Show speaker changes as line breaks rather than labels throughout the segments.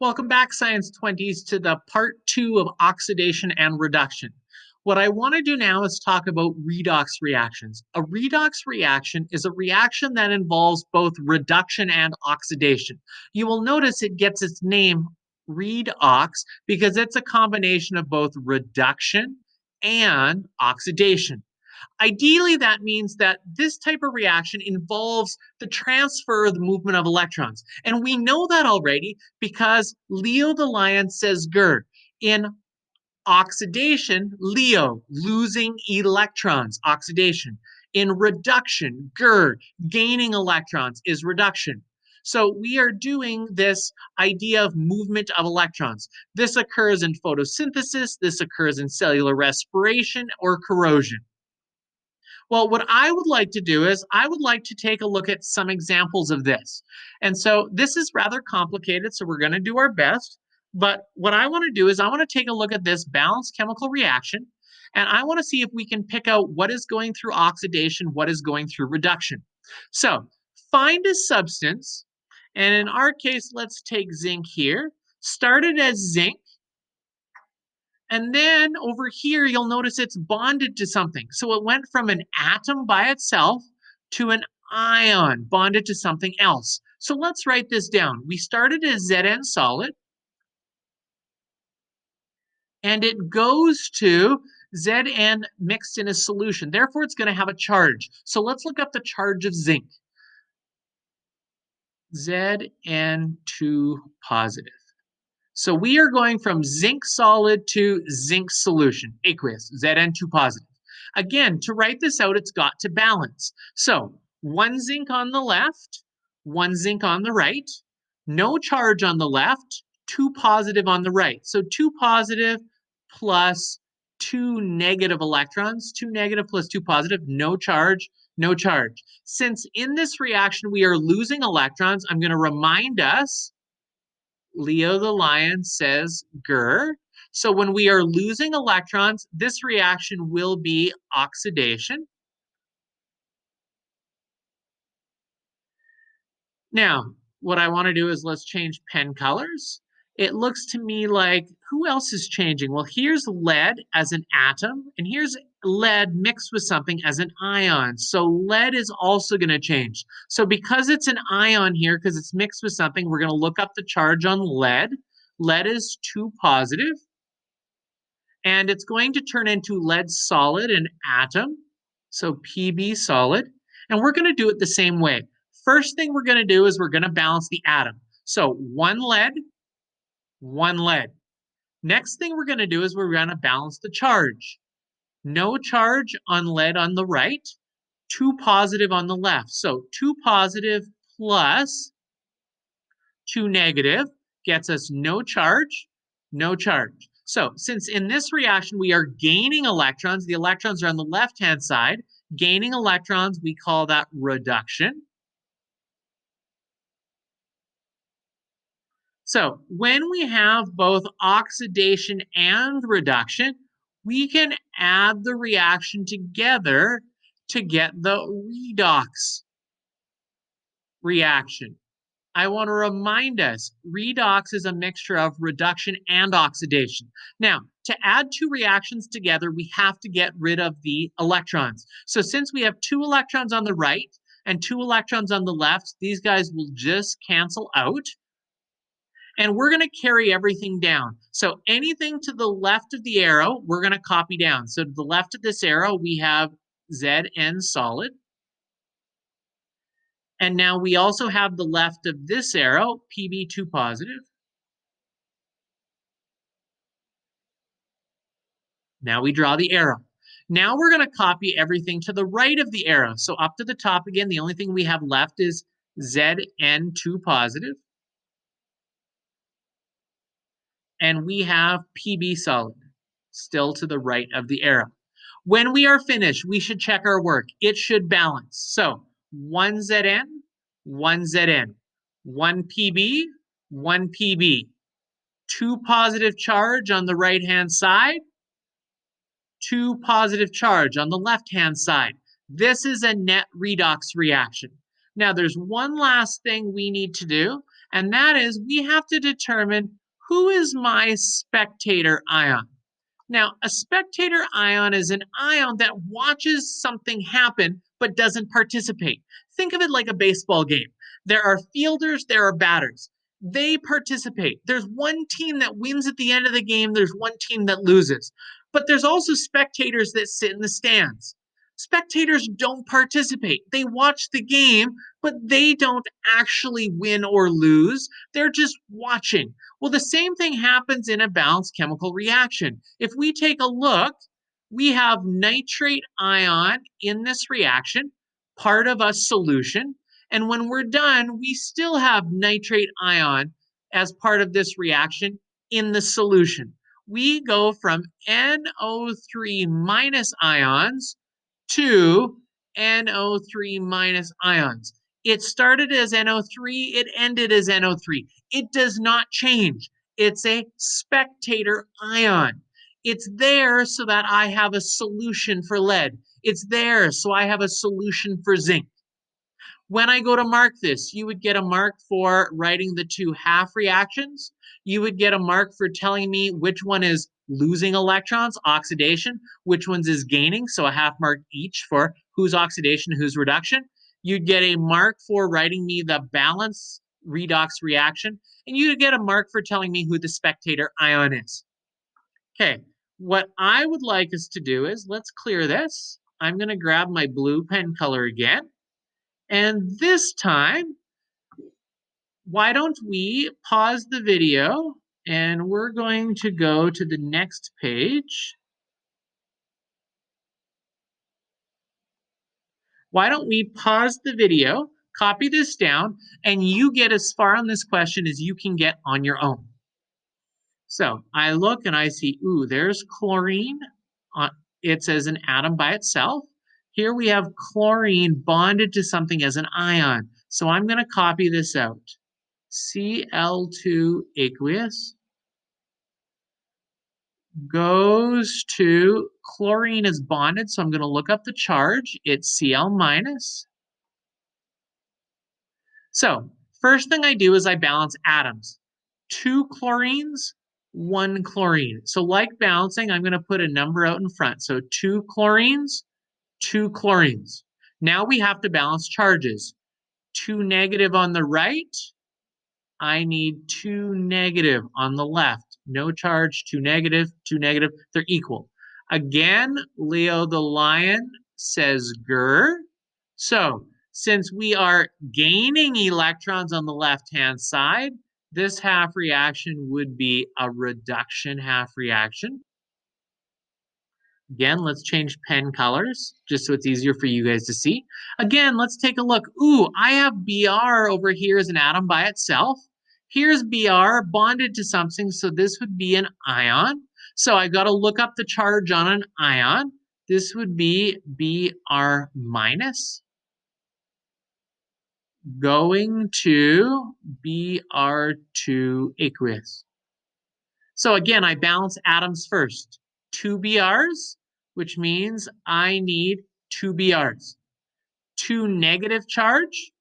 Welcome back, Science 20s, to the part 2 of oxidation and reduction. What I want to do now is talk about redox reactions. A redox reaction is a reaction that involves both reduction and oxidation. You will notice it gets its name redox because it's a combination of both reduction and oxidation. Ideally, that means that this type of reaction involves the transfer of the movement of electrons. And we know that already because Leo the lion says Ger. In oxidation, Leo, losing electrons, oxidation. In reduction, Ger, gaining electrons is reduction. So we are doing this idea of movement of electrons. This occurs in photosynthesis, this occurs in cellular respiration or corrosion. Well, what I would like to do is I would like to take a look at some examples of this. And so this is rather complicated, so we're going to do our best. But what I want to do is I want to take a look at this balanced chemical reaction, and I want to see if we can pick out what is going through oxidation, what is going through reduction. So find a substance, and in our case, let's take zinc here. Started as zinc, and then over here, you'll notice it's bonded to something. So it went from an atom by itself to an ion bonded to something else. So let's write this down. We started as Zn solid, and it goes to Zn mixed in a solution. Therefore, it's going to have a charge. So let's look up the charge of zinc. Zn2 positive. So we are going from zinc solid to zinc solution, aqueous, Zn2 positive. Again, to write this out, it's got to balance. So one zinc on the left, one zinc on the right, no charge on the left, two positive on the right. So two positive plus two negative electrons, two negative plus two positive, no charge, no charge. Since in this reaction we are losing electrons, I'm going to remind us Leo the lion says Ger. So when we are losing electrons, this reaction will be oxidation. Now, what I want to do is let's change pen colors. It looks to me like, who else is changing? Well, here's lead as an atom, and here's lead mixed with something as an ion. So lead is also going to change. So because it's an ion here, because it's mixed with something, we're going to look up the charge on lead. Lead is 2 positive, and it's going to turn into lead solid, an atom. So Pb solid, and we're going to do it the same way. First thing we're going to do is we're going to balance the atom. So one lead, one lead. Next thing we're going to do is we're going to balance the charge. No charge on lead on the right, 2 positive on the left. So 2 positive plus 2 negative gets us no charge, no charge. So since in this reaction we are gaining electrons, the electrons are on the left-hand side, gaining electrons, we call that reduction. So when we have both oxidation and reduction, we can add the reaction together to get the redox reaction. I want to remind us, redox is a mixture of reduction and oxidation. Now, to add two reactions together, we have to get rid of the electrons. So since we have 2 electrons on the right and 2 electrons on the left, these guys will just cancel out. And we're going to carry everything down. So anything to the left of the arrow, we're going to copy down. So to the left of this arrow, we have Zn solid. And now we also have the left of this arrow, Pb2 positive. Now we draw the arrow. Now we're going to copy everything to the right of the arrow. So up to the top again, the only thing we have left is Zn2 positive. And we have Pb solid, still to the right of the arrow. When we are finished, we should check our work. It should balance. So 1 Zn, 1 Zn, 1 Pb, 1 Pb. 2 positive charge on the right-hand side, 2 positive charge on the left-hand side. This is a net redox reaction. Now, there's one last thing we need to do, And that is we have to determine who is my spectator ion. Now, a spectator ion is an ion that watches something happen but doesn't participate. Think of it like a baseball game. There are fielders, there are batters. They participate. There's one team that wins at the end of the game, there's one team that loses. But there's also spectators that sit in the stands. Spectators don't participate. They watch the game, but they don't actually win or lose. They're just watching. Well, the same thing happens in a balanced chemical reaction. If we take a look, we have nitrate ion in this reaction, part of a solution. And when we're done, we still have nitrate ion as part of this reaction in the solution. We go from NO3 minus ions to NO3 minus ions. It started as NO3, it ended as NO3. It does not change. It's a spectator ion. It's there so that I have a solution for lead. It's there so I have a solution for zinc. When I go to mark this, you would get a mark for writing the two half reactions. You would get a mark for telling me which one is losing electrons, oxidation, which one's is gaining, so a half mark each for who's oxidation, who's reduction. You'd get a mark for writing me the balance redox reaction, and you'd get a mark for telling me who the spectator ion is. Okay, what I would like us to do is let's clear this. I'm going to grab my blue pen color again. And this time, why don't we pause the video and we're going to go to the next page. Why don't we pause the video, copy this down, and you get as far on this question as you can get on your own. So I look and I see, ooh, there's chlorine. It's as an atom by itself. Here we have chlorine bonded to something as an ion. So I'm going to copy this out. Cl2 aqueous goes to chlorine is bonded, so I'm going to look up the charge. It's Cl minus. So first thing I do is I balance atoms. 2 chlorines, 1 chlorine. So like balancing, I'm going to put a number out in front. So 2 chlorines, 2 chlorines. Now we have to balance charges. 2 negative on the right, I need 2 negative on the left. No charge, 2 negative, 2 negative, they're equal. Again, Leo the lion says grr. So since we are gaining electrons on the left-hand side, this half reaction would be a reduction half reaction. Again, let's change pen colors just so it's easier for you guys to see. Again, let's take a look. Ooh, I have Br over here as an atom by itself. Here's Br bonded to something, so this would be an ion. So I got to look up the charge on an ion. This would be Br minus going to Br2 aqueous. So again, I balance atoms first. 2 Brs, which means I need 2 Brs. 2 negative charge,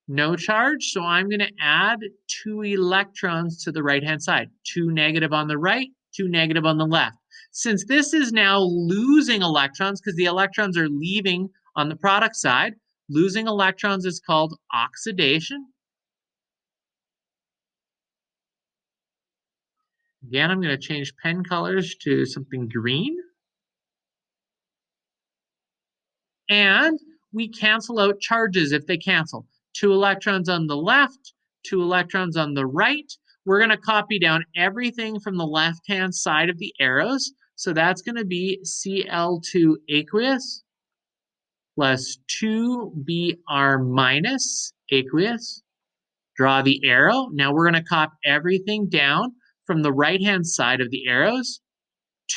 no charge, so I'm going to add 2 electrons to the right-hand side. 2 negative on the right, 2 negative on the left. Since this is now losing electrons, because the electrons are leaving on the product side, losing electrons is called oxidation. Again, I'm going to change pen colors to something green. And we cancel out charges if they cancel. 2 electrons on the left, 2 electrons on the right. We're going to copy down everything from the left-hand side of the arrows. So that's going to be Cl2 aqueous plus 2Br minus aqueous. Draw the arrow. Now we're going to copy everything down from the right-hand side of the arrows.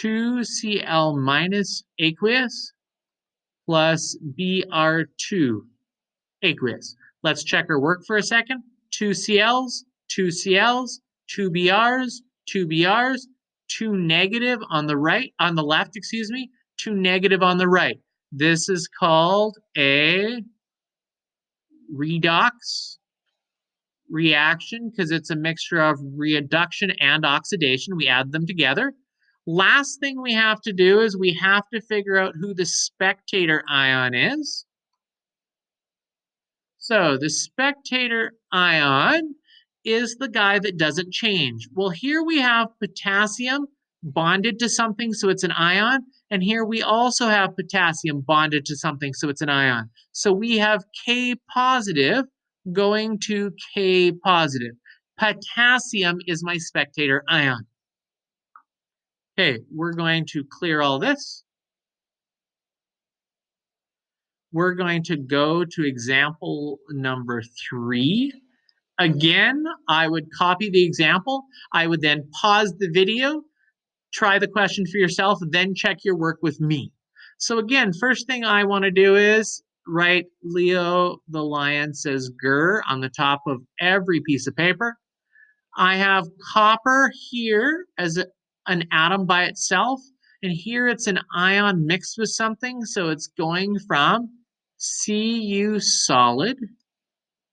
2Cl minus aqueous plus Br2 aqueous. Let's check our work for a second. 2 Cls, 2 Cls, 2 Brs, 2 Brs, 2 negative on the right, on the left, excuse me, 2 negative on the right. This is called a redox reaction because it's a mixture of reduction and oxidation. We add them together. Last thing we have to do is we have to figure out who the spectator ion is. So the spectator ion is the guy that doesn't change. Well, here we have potassium bonded to something, so it's an ion. And here we also have potassium bonded to something, so it's an ion. So we have K positive going to K positive. Potassium is my spectator ion. Okay, we're going to clear all this. We're going to go to example number 3. Again, I would copy the example. I would then pause the video, try the question for yourself, then check your work with me. So again, first thing I want to do is write Leo the lion says grr on the top of every piece of paper. I have copper here as an atom by itself, and here it's an ion mixed with something, so it's going from Cu solid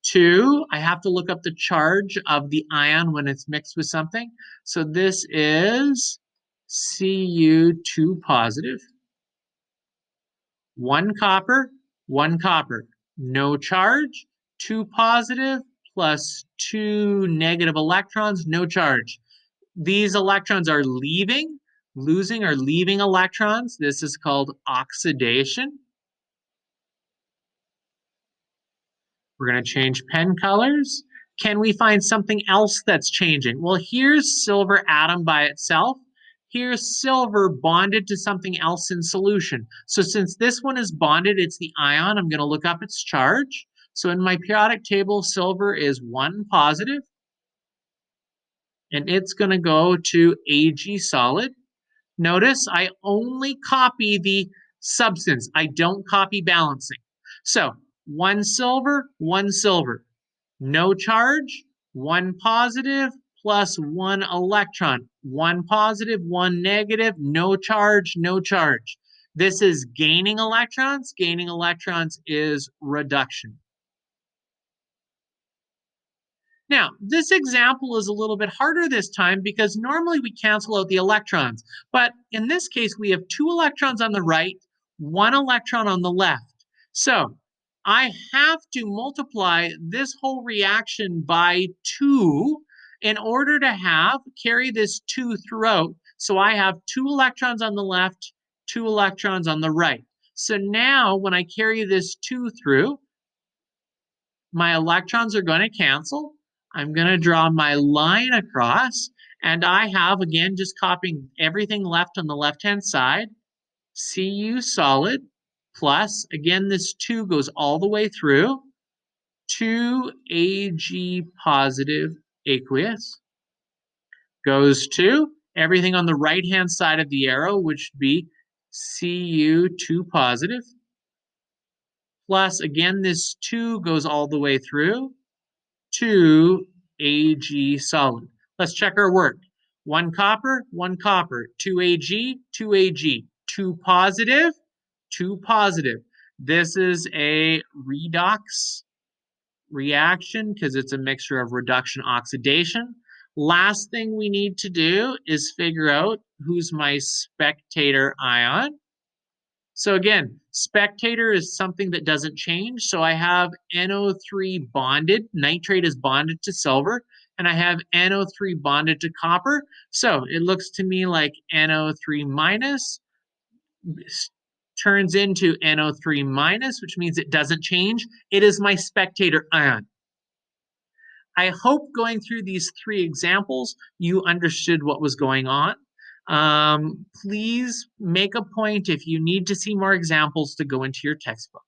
to, I have to look up the charge of the ion when it's mixed with something. So this is Cu2 positive. 1 copper, 1 copper. No charge. 2 positive plus 2 negative electrons, no charge. These electrons are losing or leaving electrons. This is called oxidation. We're going to change pen colors. Can we find something else that's changing? Well, here's silver atom by itself. Here's silver bonded to something else in solution. So since this one is bonded, it's the ion. I'm going to look up its charge. So in my periodic table, silver is 1 positive, and it's going to go to Ag solid. Notice I only copy the substance. I don't copy balancing. So 1 silver, 1 silver. No charge, 1 positive plus 1 electron. 1 positive, 1 negative, no charge, no charge. This is gaining electrons. Gaining electrons is reduction. Now, this example is a little bit harder this time because normally we cancel out the electrons. But in this case, we have 2 electrons on the right, 1 electron on the left. So I have to multiply this whole reaction by 2 in order to carry this 2 throughout. So I have 2 electrons on the left, 2 electrons on the right. So now when I carry this 2 through, my electrons are going to cancel. I'm going to draw my line across, and I have, again, just copying everything left on the left-hand side, Cu solid plus, again, this 2 goes all the way through, 2 Ag positive aqueous goes to everything on the right-hand side of the arrow, which would be Cu2 positive, plus, again, this 2 goes all the way through, 2 Ag solid. Let's check our work. 1 copper, 1 copper, 2 Ag, 2 Ag, 2 positive, 2 positive. This is a redox reaction because it's a mixture of reduction oxidation. Last thing we need to do is figure out who's my spectator ion. So again, spectator is something that doesn't change. So I have NO3 bonded, nitrate is bonded to silver, and I have NO3 bonded to copper. So it looks to me like NO3 minus turns into NO3 minus, which means it doesn't change. It is my spectator ion. I hope going through these 3 examples, you understood what was going on. Please make a point if you need to see more examples to go into your textbook.